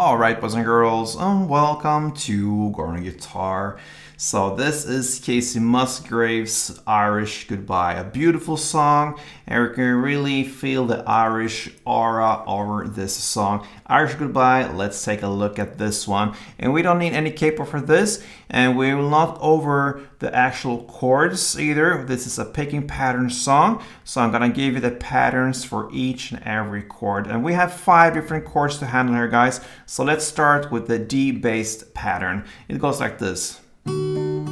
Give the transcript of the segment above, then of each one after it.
Alright, boys and girls, welcome to Gorn Guitar. So this is Kacey Musgraves' Irish Goodbye, a beautiful song, and we can really feel the Irish aura over this song. Irish Goodbye, let's take a look at this one. And we don't need any capo for this, and we will not over the actual chords either. This is a picking pattern song, so I'm gonna give you the patterns for each and every chord. And we have 5 different chords to handle here, guys. So let's start with the D-based pattern. It goes like this. And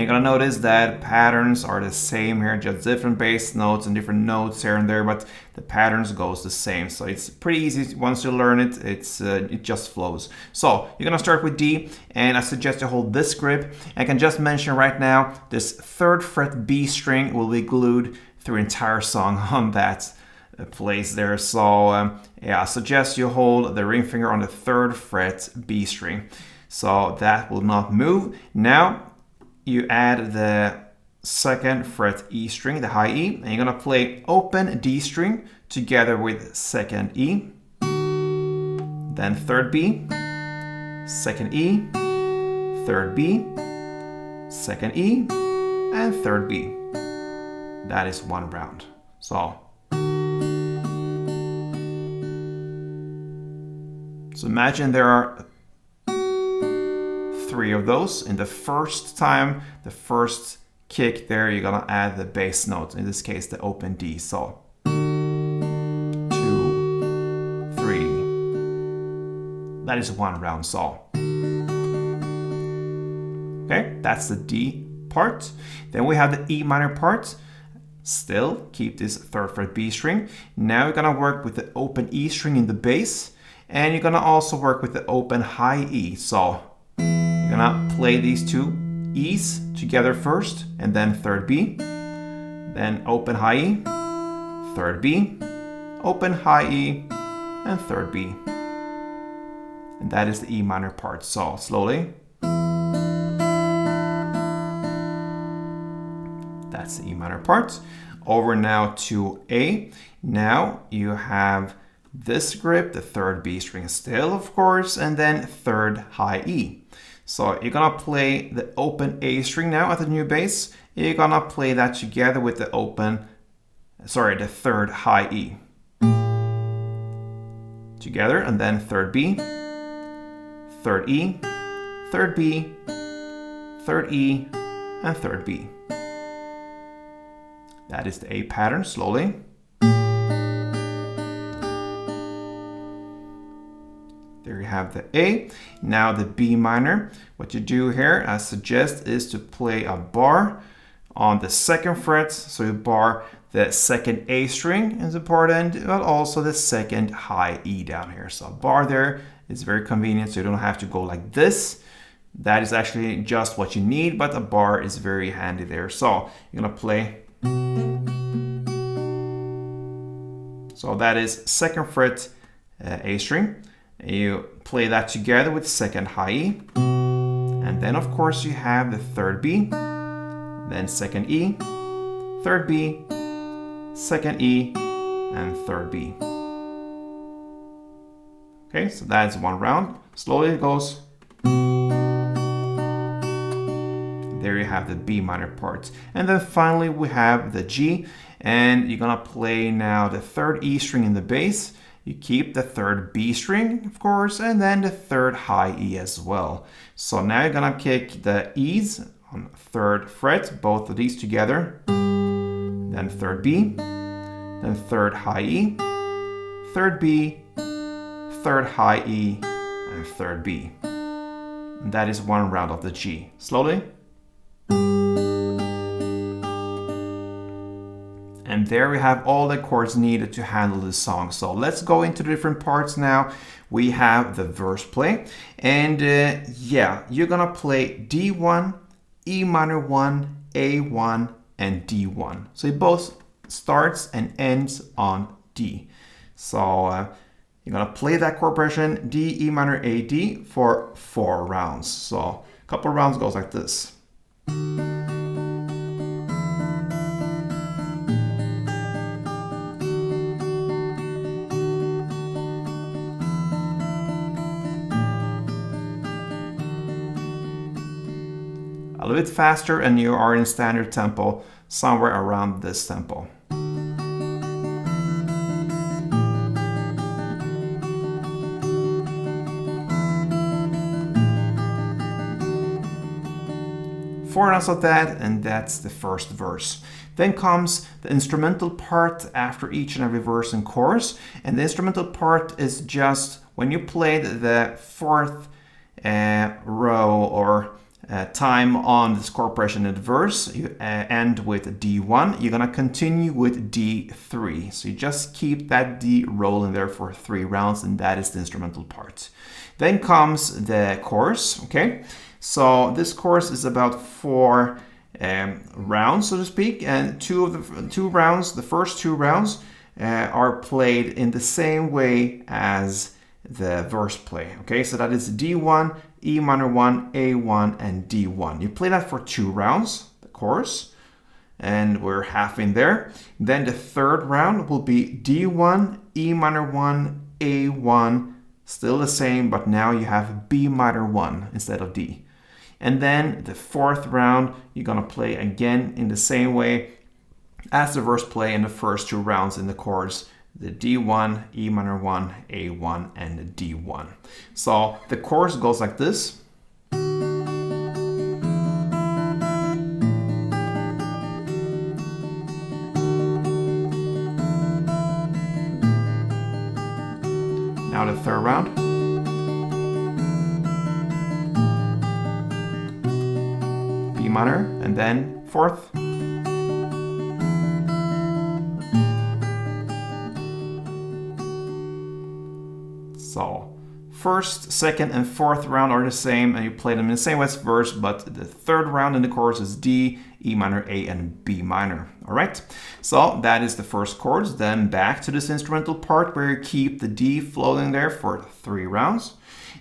you're gonna notice that patterns are the same here, just different bass notes and different notes here and there, but the patterns goes the same. So it's pretty easy once you learn it. It just flows. So you're gonna start with D, and I suggest you hold this grip. I can just mention right now, this 3rd fret B string will be glued through entire song on that place there. So yeah, I suggest you hold the ring finger on the 3rd fret B string. So that will not move. Now you add the 2nd fret E string, the high E, and you're gonna play open D string together with 2nd E, then 3rd B, 2nd E, 3rd B, 2nd E, and 3rd B. That is one round. So imagine there are 3 of those. In the first time, the first kick there, you're gonna add the bass note, in this case the open D. So 2, 3. That is one round. So okay, that's the D part. Then we have the E minor part. Still keep this 3rd fret B string. Now you're gonna work with the open E string in the bass, and you're gonna also work with the open high E. So you're gonna play these 2 E's together first, and then 3rd B, then open high E, 3rd B, open high E, and 3rd B. And that is the E minor part. So slowly. That's the E minor part. Over now to A. Now you have this grip, the 3rd B string still, of course, and then 3rd high E. So you're gonna play the open A string now at the new bass. You're gonna play that together with the 3rd high E. Together, and then 3rd B, 3rd E, 3rd B, 3rd E, and 3rd B. That is the A pattern, slowly. There you have the A. Now the B minor. What you do here, I suggest, is to play a bar on the 2nd fret. So you bar the 2nd A string is important, but also the 2nd high E down here. So a bar there is very convenient, so you don't have to go like this. That is actually just what you need, but a bar is very handy there. So you're gonna play. So that is 2nd fret A string. You play that together with 2nd high E, and then of course you have the 3rd B, then 2nd E, 3rd B, 2nd E, and 3rd B. Okay, so that's one round. Slowly it goes. There you have the B minor part. And then finally we have the G, and you're gonna play now the 3rd E string in the bass. You keep the 3rd B string, of course, and then the 3rd high E as well. So now you're gonna kick the E's on 3rd fret, both of these together, then 3rd B, then 3rd high E, 3rd B, 3rd high E, and 3rd B. And that is one round of the G. Slowly. And there we have all the chords needed to handle this song. So let's go into the different parts now. We have the verse play. And yeah, you're gonna play D1, E minor 1, A1, and D1. So it both starts and ends on D. So you're gonna play that chord progression, D, E minor, A, D, for 4 rounds. So a couple rounds goes like this. a little bit faster and you are in standard tempo, somewhere around this tempo. Four rounds of that, and that's the first verse. Then comes the instrumental part after each and every verse and chorus, and the instrumental part is just when you played the fourth row or time on this chord progression in the verse, you end with D1, you're gonna continue with D3. So you just keep that D rolling there for 3 rounds, and that is the instrumental part. Then comes the chorus, okay? So this chorus is about 4 rounds, so to speak, and the first two rounds are played in the same way as the verse play. Okay, so that is D1, E minor 1, A1, and D1. You play that for 2 rounds, the chorus, and we're half in there. Then the third round will be D1, E minor 1, A1, still the same, but now you have B minor 1 instead of D. And then the fourth round, you're gonna play again in the same way as the verse play in the first 2 rounds in the chorus, the D1, E minor 1, A1, and the D1. So the chorus goes like this. Now the third round. B minor, and then fourth. So first, second, and fourth round are the same, and you play them in the same way as verse, but the third round in the chorus is D, E minor, A, and B minor. All right, so that is the first chords. Then back to this instrumental part where you keep the D floating there for 3 rounds.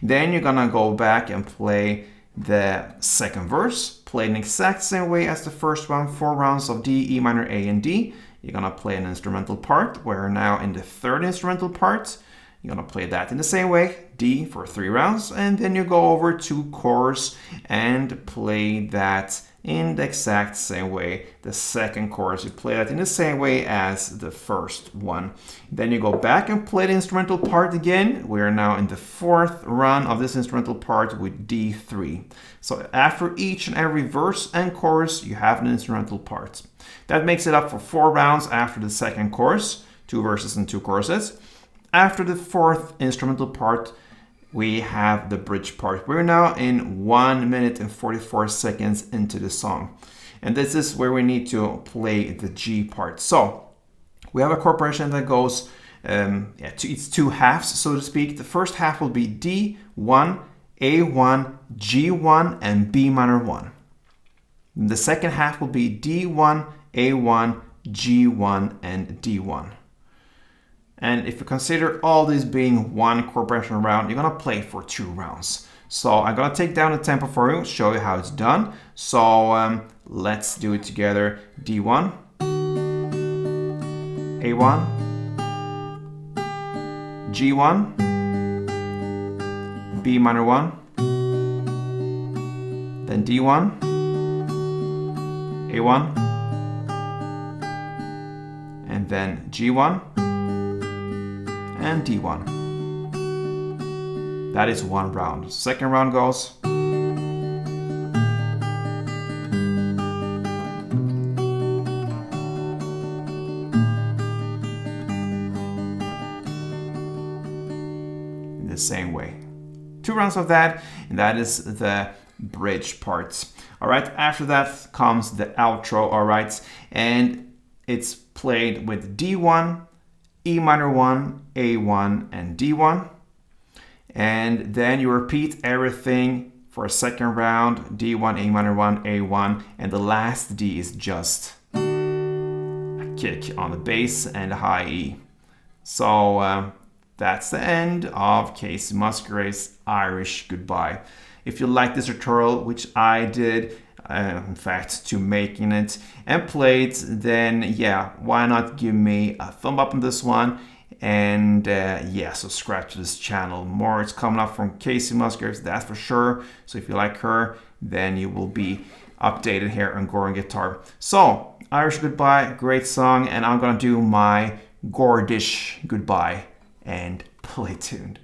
Then you're gonna go back and play the second verse, play in the exact same way as the first one, 4 rounds of D, E minor, A, and D. You're gonna play an instrumental part. We're now in the third instrumental part. You're gonna play that in the same way, D for 3 rounds, and then you go over to chorus and play that in the exact same way. The second chorus, you play that in the same way as the first one. Then you go back and play the instrumental part again. We are now in the fourth run of this instrumental part with D3. So after each and every verse and chorus, you have an instrumental part. That makes it up for 4 rounds after the second chorus, 2 verses and 2 choruses. After the fourth instrumental part, we have the bridge part. We're now in 1 minute and 44 seconds into the song. And this is where we need to play the G part. So we have a chord progression that goes, it's 2 halves, so to speak. The first half will be D1, A1, G1, and B minor 1. The second half will be D1, A1, G1, and D1. And if you consider all these being 1 chord progression round, you're gonna play for 2 rounds. So I'm gonna take down the tempo for you, show you how it's done. So let's do it together. D1, A1, G1, B minor 1, then D1, A1, and then G1, and D1. That is 1 round. Second round goes. In the same way. 2 rounds of that, and that is the bridge parts. All right, after that comes the outro, all right, and it's played with D1, E minor 1, A1, and D1. And then you repeat everything for a second round, D1, A minor 1, A1, and the last D is just a kick on the bass and a high E. So that's the end of Kacey Musgraves' Irish Goodbye. If you like this tutorial, which I did, in fact, to making it and play it, then yeah, why not give me a thumb up on this one, and yeah, subscribe to this channel. More is coming up from Kacey Musgraves, that's for sure. So if you like her, then you will be updated here on Gore and Guitar. So, Irish Goodbye, great song, and I'm gonna do my Gordish Goodbye and play tuned.